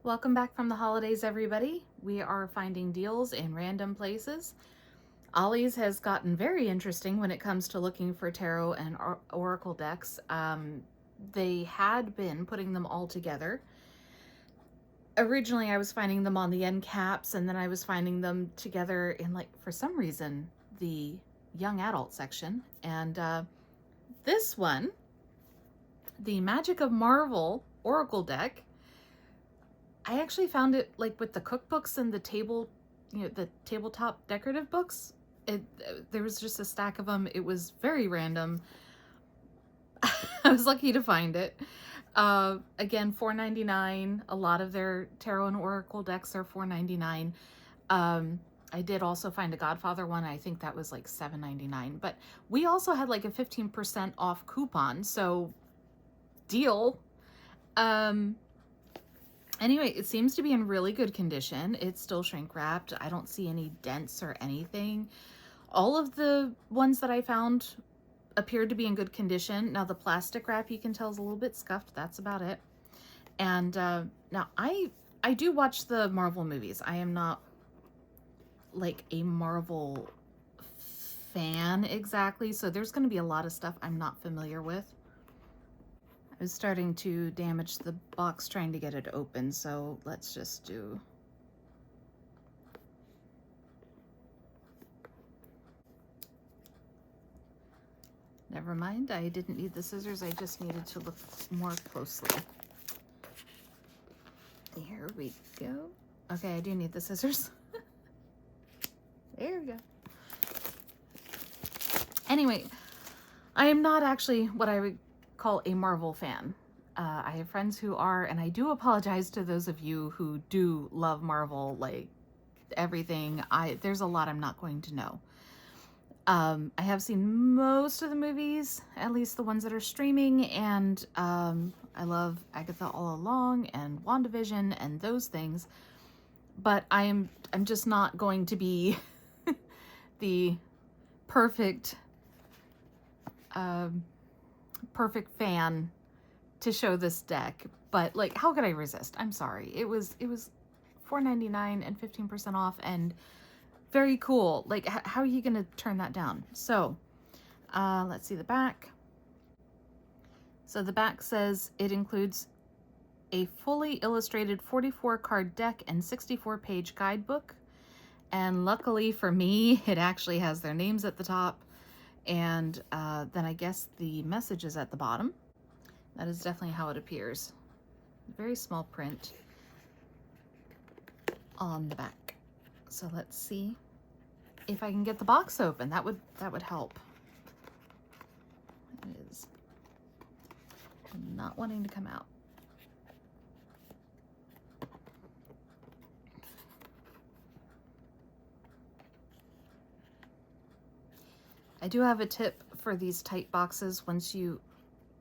Welcome back from the holidays, everybody. We are finding deals in random places. Ollie's has gotten very interesting when it comes to looking for tarot and oracle decks. They had been putting them all together. Originally, I was finding them on the end caps, and then I was finding them together in, like, for some reason, the young adult section. And this one, the Magic of Marvel Oracle deck, I actually found it like with the cookbooks and the the tabletop decorative books. There was just a stack of them. It was very random. I was lucky to find it. Again, $4.99. A lot of their tarot and oracle decks are $4.99. I did also find a Godfather one. I think that was like $7.99. But we also had like a 15% off coupon, so deal. Anyway, it seems to be in really good condition. It's still shrink wrapped. I don't see any dents or anything. All of the ones that I found appeared to be in good condition. Now the plastic wrap, you can tell, is a little bit scuffed. That's about it. And now I do watch the Marvel movies. I am not like a Marvel fan exactly, so there's going to be a lot of stuff I'm not familiar with. I was starting to damage the box trying to get it open, so let's just do... Never mind, I didn't need the scissors, I just needed to look more closely. Here we go. Okay, I do need the scissors. There we go. Anyway, I am not actually what I would call a Marvel fan. I have friends who are, and I do apologize to those of you who do love Marvel, like everything. There's a lot I'm not going to know. I have seen most of the movies, at least the ones that are streaming, and I love Agatha All Along and WandaVision and those things. But I'm just not going to be the perfect perfect fan to show this deck. But like, how could I resist? I'm sorry. It was $4.99 and 15% off, and very cool. Like, how are you gonna turn that down? So let's see the back. So the back says it includes a fully illustrated 44 card deck and 64 page guidebook. And luckily for me, it actually has their names at the top. And then I guess the message is at the bottom. That is definitely how it appears. Very small print on the back. So let's see if I can get the box open. That would help. It is not wanting to come out. I do have a tip for these tight boxes. Once you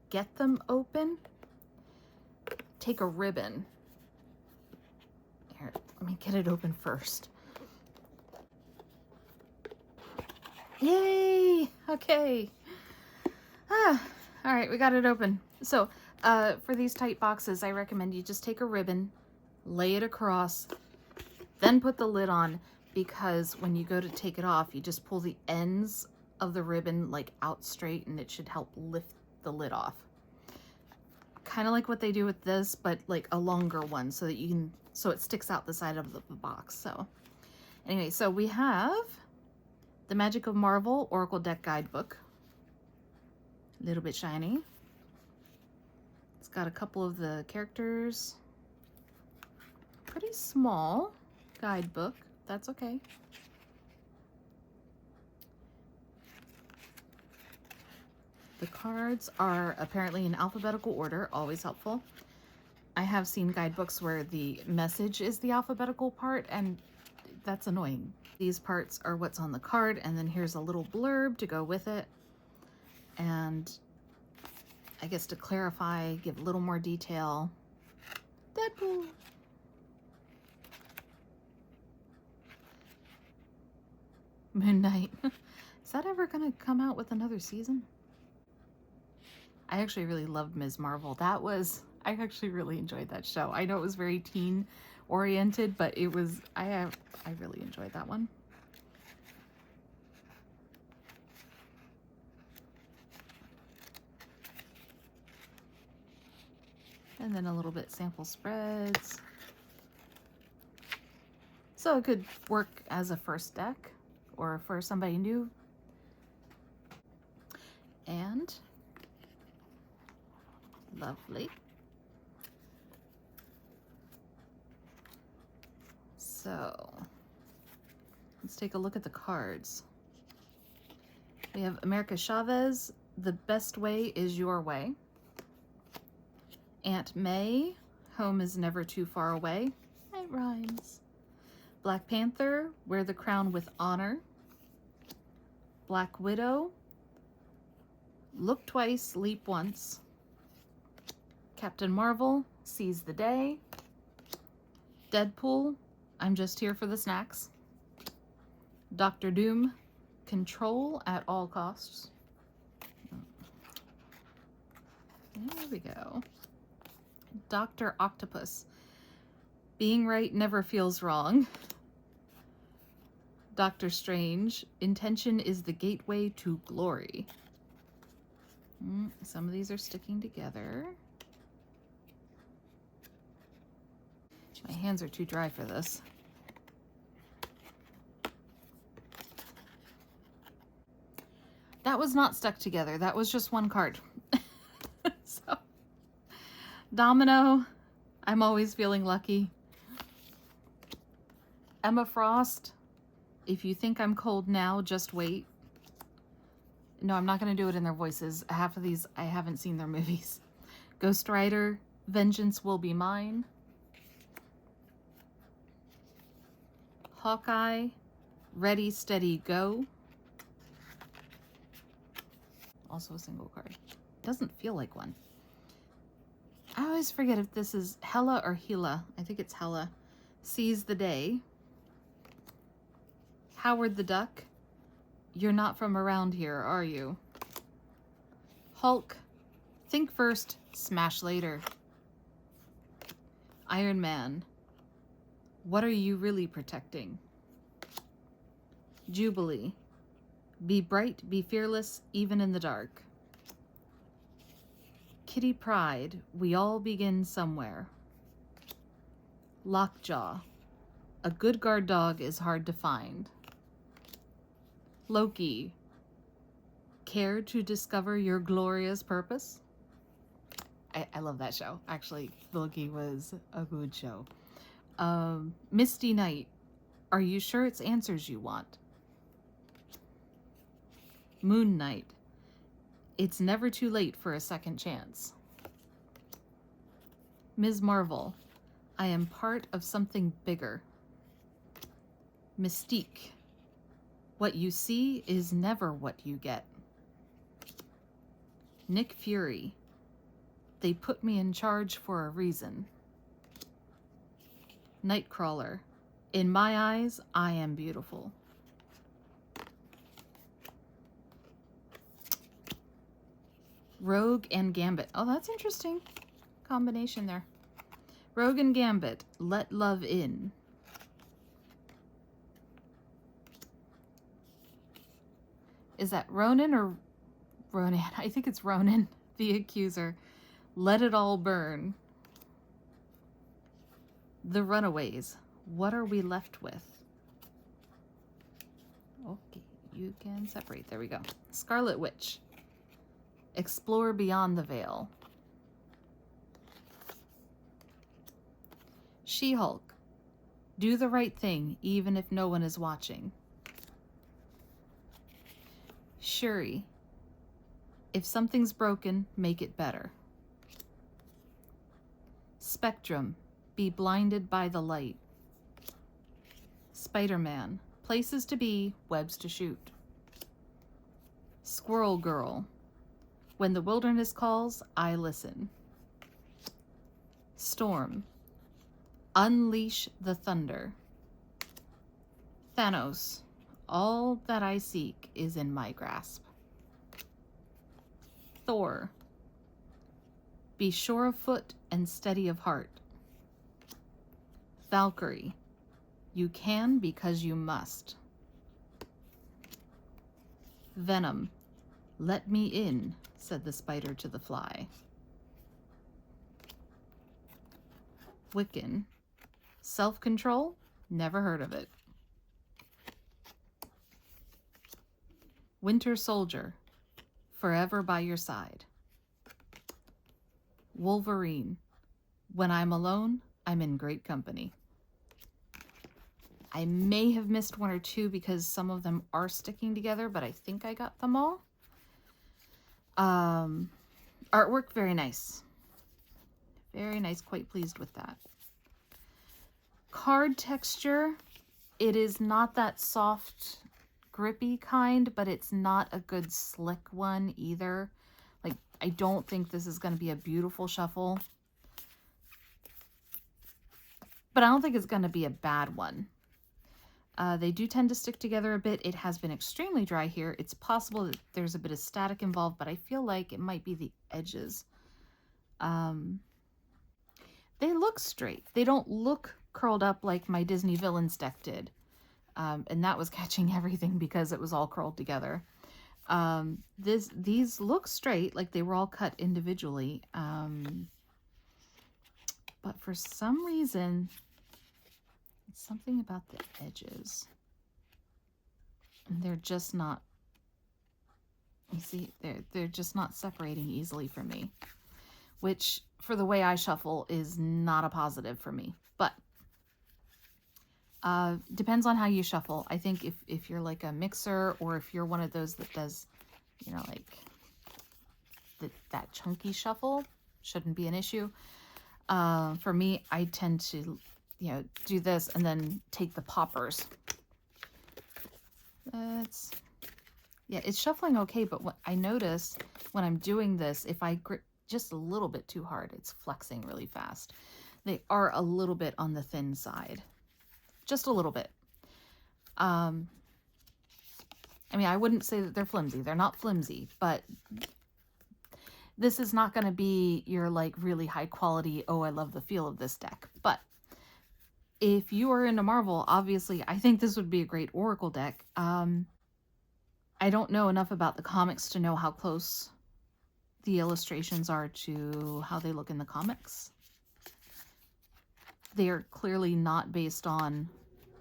get them open, take a ribbon. Here, let me get it open first. Yay! Okay. All right, we got it open. So for these tight boxes, I recommend you just take a ribbon, lay it across, then put the lid on, because when you go to take it off, you just pull the ends of the ribbon like out straight, and it should help lift the lid off. Kind of like what they do with this, but like a longer one, so that you can, so it sticks out the side of the box. So anyway, so we have the Magic of Marvel Oracle Deck Guidebook. A little bit shiny. It's got a couple of the characters. Pretty small guidebook. That's okay. The cards are apparently in alphabetical order, always helpful. I have seen guidebooks where the message is the alphabetical part, and that's annoying. These parts are what's on the card, and then here's a little blurb to go with it. And I guess to clarify, give a little more detail. Deadpool. Moon Knight. Is that ever gonna come out with another season? I actually really loved Ms. Marvel. That was, I actually really enjoyed that show. I know it was very teen oriented, but it was, I really enjoyed that one. And then a little bit sample spreads. So it could work as a first deck or for somebody new. And lovely. So let's take a look at the cards. We have America Chavez, The Best Way Is Your Way. Aunt May, Home Is Never Too Far Away. It rhymes. Black Panther, Wear the Crown with Honor. Black Widow, Look Twice, Leap Once. Captain Marvel, Seize the Day. Deadpool, I'm Just Here for the Snacks. Doctor Doom, Control at All Costs. There we go. Dr. Octopus, Being Right Never Feels Wrong. Doctor Strange, Intention is the Gateway to Glory. Some of these are sticking together. My hands are too dry for this. That was not stuck together. That was just one card. So, Domino, I'm Always Feeling Lucky. Emma Frost, If You Think I'm Cold Now, Just Wait. No, I'm not going to do it in their voices. Half of these, I haven't seen their movies. Ghost Rider, Vengeance Will Be Mine. Hawkeye, Ready, Steady, Go. Also a single card. Doesn't feel like one. I always forget if this is Hela or Hela. I think it's Hela. Seize the Day. Howard the Duck, You're Not From Around Here, Are You? Hulk, Think First, Smash Later. Iron Man, What Are You Really Protecting? Jubilee, Be Bright, Be Fearless, Even in the Dark. Kitty Pryde, We All Begin Somewhere. Lockjaw, A Good Guard Dog is Hard to Find. Loki, Care to Discover Your Glorious Purpose? I love that show. Actually, Loki was a good show. Misty Knight, Are You Sure It's Answers You Want? Moon Knight, It's Never Too Late for a Second Chance. Ms. Marvel, I Am Part of Something Bigger. Mystique, What You See is Never What You Get. Nick Fury, They Put Me in Charge for a Reason. Nightcrawler, In My Eyes, I Am Beautiful. Rogue and Gambit. Oh, that's interesting combination there. Rogue and Gambit, Let Love In. Is that Ronan or Ronan? I think it's Ronan, the Accuser. Let It All Burn. The Runaways, What Are We Left With? Okay, you can separate. There we go. Scarlet Witch, Explore Beyond the Veil. She-Hulk, Do the Right Thing Even If No One Is Watching. Shuri, If Something's Broken, Make It Better. Spectrum, Be Blinded by the Light. Spider-Man, Places to Be, Webs to Shoot. Squirrel Girl, When the Wilderness Calls, I Listen. Storm, Unleash the Thunder. Thanos, All that I seek is in my grasp. Thor, Be sure of foot and steady of heart. Valkyrie, you can because you must. Venom, let me in, said the spider to the fly. Wiccan, self-control, never heard of it. Winter Soldier, forever by your side. Wolverine, when I'm alone, I'm in great company. I may have missed one or two because some of them are sticking together, but I think I got them all. Artwork, very nice. Very nice, quite pleased with that. Card texture, it is not that soft, grippy kind, but it's not a good slick one either. Like, I don't think this is going to be a beautiful shuffle, but I don't think it's going to be a bad one. They do tend to stick together a bit. It has been extremely dry here. It's possible that there's a bit of static involved, but I feel like it might be the edges. They look straight. They don't look curled up like my Disney Villains deck did. And that was catching everything because it was all curled together. These look straight, like they were all cut individually. But for some reason, it's something about the edges. And they're just not, you see, they're just not separating easily for me, which for the way I shuffle is not a positive for me. But depends on how you shuffle. I think if you're like a mixer, or if you're one of those that does, you know, like that chunky shuffle, shouldn't be an issue. For me, I tend to, you know, do this and then take the poppers. It's shuffling okay, but what I notice when I'm doing this, if I grip just a little bit too hard, it's flexing really fast. They are a little bit on the thin side. Just a little bit. I mean, I wouldn't say that they're flimsy. They're not flimsy, but this is not going to be your like really high quality, oh, I love the feel of this deck. But if you are into Marvel, obviously, I think this would be a great Oracle deck. I don't know enough about the comics to know how close the illustrations are to how they look in the comics. They are clearly not based on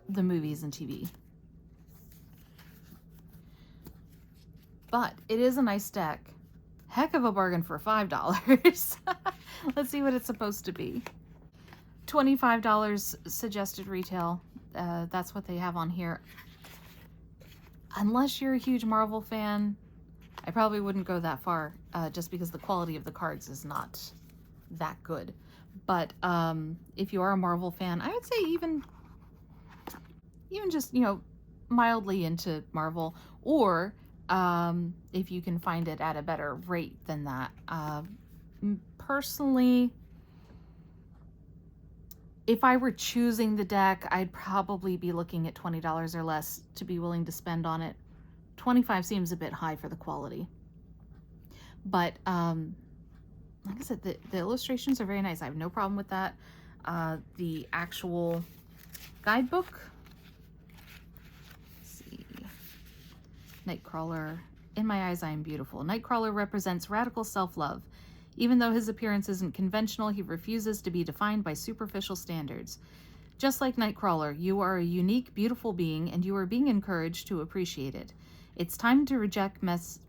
the movies and TV. But it is a nice deck. Heck of a bargain for $5. Let's see what it's supposed to be. $25 suggested retail. That's what they have on here. Unless you're a huge Marvel fan, I probably wouldn't go that far, just because the quality of the cards is not that good. But if you are a Marvel fan, I would say even just, you know, mildly into Marvel, or if you can find it at a better rate than that. Personally, if I were choosing the deck, I'd probably be looking at $20 or less to be willing to spend on it. $25 seems a bit high for the quality. But like I said, the illustrations are very nice. I have no problem with that. The actual guidebook. Let's see. Nightcrawler. In my eyes, I am beautiful. Nightcrawler represents radical self-love. Even though his appearance isn't conventional, he refuses to be defined by superficial standards. Just like Nightcrawler, you are a unique, beautiful being, and you are being encouraged to appreciate it. It's time to reject messages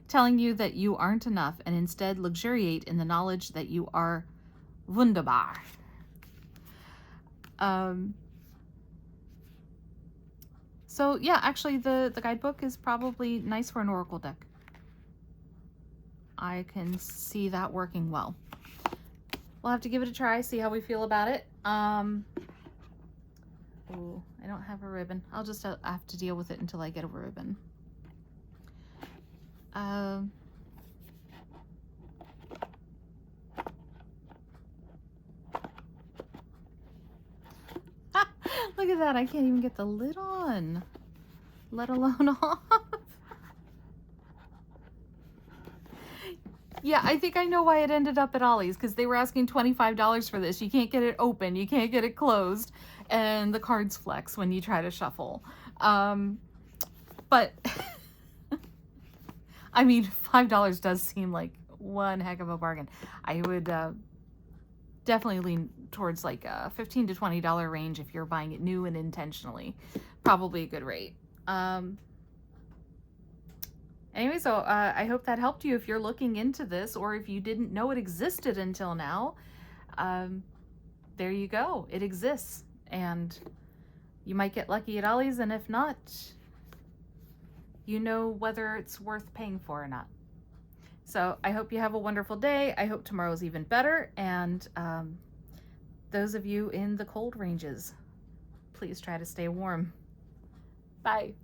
telling you that you aren't enough, and instead luxuriate in the knowledge that you are wunderbar. So yeah, actually the guidebook is probably nice for an Oracle deck. I can see that working well. We'll have to give it a try, see how we feel about it. Oh, I don't have a ribbon. I'll just have to deal with it until I get a ribbon. Look at that, I can't even get the lid on, let alone off. Yeah, I think I know why it ended up at Ollie's, because they were asking $25 for this. You can't get it open, you can't get it closed, and the cards flex when you try to shuffle. But I mean, $5 does seem like one heck of a bargain. I would definitely lean towards like a $15 to $20 range if you're buying it new and intentionally. Probably a good rate. Anyway, so I hope that helped you if you're looking into this, or if you didn't know it existed until now. There you go. It exists, and you might get lucky at Ollie's, and if not, you know whether it's worth paying for or not. So I hope you have a wonderful day. I hope tomorrow's even better, and those of you in the cold ranges, please try to stay warm. Bye.